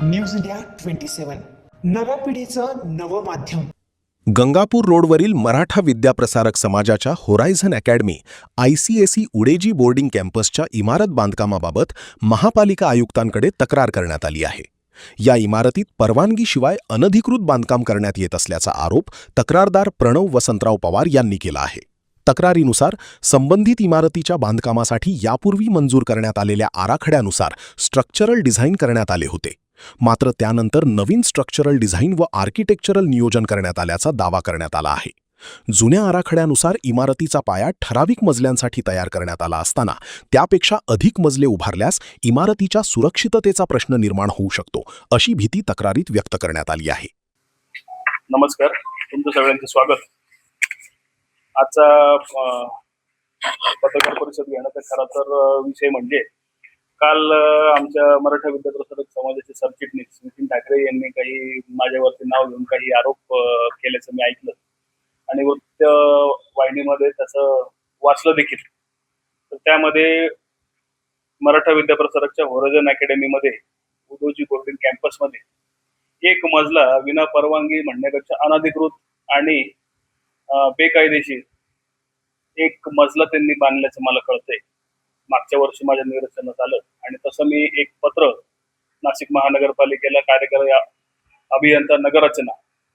News India 27 नव्या पिढीचं नवं माध्यम. गंगापूर रोडवरील मराठा विद्याप्रसारक समाजाच्या होरायझन अकॅडमी ICSE उडेजी बोर्डिंग कॅम्पसच्या इमारत बांधकामाबाबत महापालिका आयुक्तांकडे तक्रार करण्यात आली आहे. या इमारतीत परवानगीशिवाय अनधिकृत बांधकाम करण्यात येत असल्याचा आरोप तक्रारदार प्रणव वसंतराव पवार यांनी केला आहे. तक्रारीनुसार संबंधित इमारतीच्या बांधकामासाठी यापूर्वी मंजूर करण्यात आलेल्या आराखड्यानुसार स्ट्रक्चरल डिझाईन करण्यात आले होते. मात्र त्यानंतर नवीन स्ट्रक्चरल डिझाईन व आर्किटेक्चरल नियोजन करण्यात आल्याचा दावा करण्यात आला आहे. जुन्या आराखड्यानुसार इमारतीचा पाया ठराविक मजल्यांसाठी तयार करण्यात आला असताना त्यापेक्षा अधिक मजले उभारल्यास इमारतीच्या सुरक्षिततेचा प्रश्न निर्माण होऊ शकतो, अशी भीती तक्रारीत व्यक्त करण्यात आली आहे. नमस्कार, तुमचं सगळ्यांचं स्वागत. आजचा पत्रकार परिषद घेण्याचा खरा तर विषय म्हणजे काल आमच्या मराठा विद्याप्रसारक समाजाचे सरचिटणीस नितीन ठाकरे यांनी काही माझ्यावरती नाव घेऊन काही आरोप केल्याचं मी ऐकलं आणि वृत्त वाहिनीमध्ये त्याचं वाचलं देखील. तर त्यामध्ये मराठा विद्याप्रसारकच्या होरायझन अकॅडमीमध्ये उदोजी बोर्डिंग कॅम्पसमध्ये एक मजला विना परवानगी म्हणण्यापेक्षा अनधिकृत आणि बेकायदेशीर एक मजला त्यांनी बांधल्याचं मला कळतंय. मागच्या वर्षी माझ्या निदर्शनास आलं आणि तसं मी एक पत्र नाशिक महानगरपालिकेला कार्यकारी अभियंता नगररचना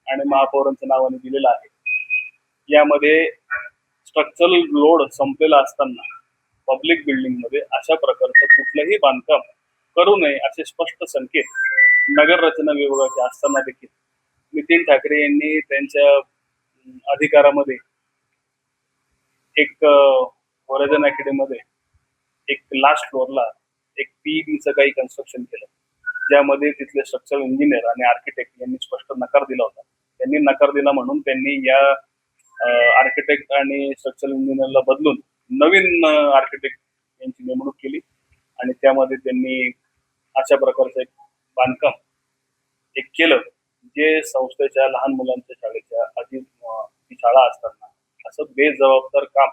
आणि महापौरांच्या नावाने दिलेलं आहे. यामध्ये स्ट्रक्चरल लोड संपलेला असताना पब्लिक बिल्डिंगमध्ये अशा प्रकारचं कुठलंही बांधकाम करू नये असे स्पष्ट संकेत नगररचना विभागाचे असताना देखील नितीन ठाकरे यांनी त्यांच्या अधिकारामध्ये एक होरायझन अकॅडमीमध्ये एक लास्ट फ्लोअरला एक PEBचं काही कन्स्ट्रक्शन केलं, ज्यामध्ये तिथले स्ट्रक्चरल इंजिनियर आणि आर्किटेक्ट यांनी स्पष्ट नकार दिला होता. त्यांनी नकार दिला म्हणून त्यांनी या आर्किटेक्ट आणि स्ट्रक्चरल इंजिनियरला बदलून नवीन आर्किटेक्ट यांची नेमणूक केली आणि त्यामध्ये त्यांनी अशा प्रकारचं एक बांधकाम एक केलं, जे संस्थेच्या लहान मुलांच्या शाळेच्या आधी ती शाळा असताना असं बेजबाबदार काम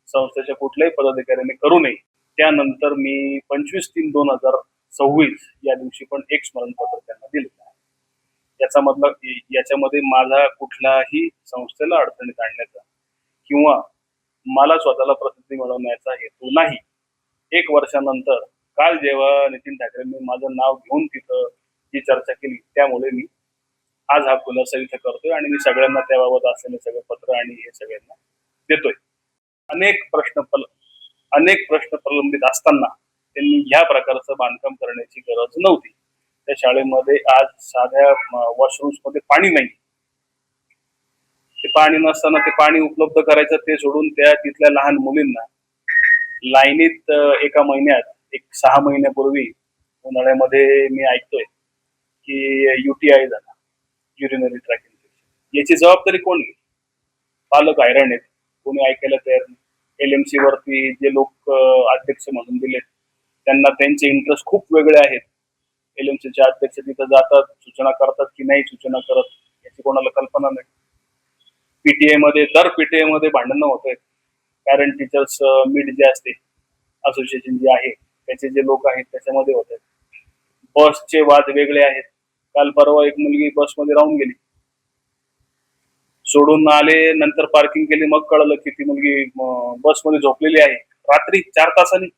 संस्थेच्या कुठल्याही पदाधिकाऱ्यांनी करू नये. त्यानंतर मी 25/3/2026 या दिवशी पण एक स्मरणपत्र त्यांना दिलेलं आहे. याच्यामध्ये माझा कुठलाही संस्थेला अडचणीत आणण्याचा किंवा मला स्वतःला प्रसिद्धी मिळवण्याचा हेतू नाही. 1 वर्षानंतर काल जेव्हा नितीन ठाकरेंनी माझं नाव घेऊन तिथं ही चर्चा केली, त्यामुळे मी आज हा खुलासा इथं करतोय आणि मी सगळ्यांना त्याबाबत असलेले सगळे पत्र आणि हे सगळ्यांना देतोय. अनेक प्रश्न प्रलंबित असताना त्यांनी ह्या प्रकारचं बांधकाम करण्याची गरज नव्हती. त्या शाळेमध्ये आज साध्या वॉशरूम्स मध्ये पाणी नाही. ते पाणी नसताना ते पाणी उपलब्ध करायचं ते सोडून त्या तिथल्या लहान मुलींना लाईनीत एका महिन्यात 6 महिन्यापूर्वी उन्हाळ्यामध्ये मी ऐकतोय की UTI झाला, युरिनरी ट्रॅक इन्फेक्शन. याची जबाबदारी कोण घेईल? पालक हैराण आहेत, कोणी ऐकायला तयार नाही. LMC वरती जे लोक अध्यक्ष म्हणून दिले त्यांना त्यांचे इंटरेस्ट खूप वेगळे आहेत. LMCचे अध्यक्ष तिथं जातात, सूचना करतात की नाही सूचना करत याची कोणाला कल्पना नाही. दर PTA मध्ये भांडणं होत आहेत. पॅरेंट टीचर्स मीट जे असते असोसिएशन जे आहे त्याचे जे लोक आहेत त्याच्यामध्ये होत आहेत. बसचे वाद वेगळे आहेत. काल परवा एक मुलगी बसमध्ये राहून गेली, सोडून आले, नंतर पार्किंग केली, मग कळलं की ती मुलगी बसमध्ये झोपलेली आहे रात्री 4 तासांनी.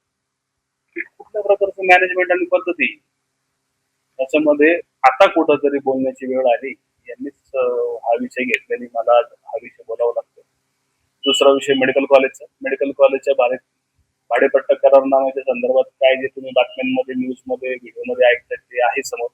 कुठल्या प्रकारचं मॅनेजमेंट आणि पद्धती याच्यामध्ये आता कुठंतरी बोलण्याची वेळ आली. यांनीच हा विषय घेतल्याने मला हा विषय बोलावा लागतो. दुसरा विषय मेडिकल कॉलेजच्या भाडेपट्टा करारनाम्याच्या संदर्भात काय जे तुम्ही बातम्यांमध्ये, न्यूजमध्ये, व्हिडिओमध्ये ऐकतात ते आहे समोर.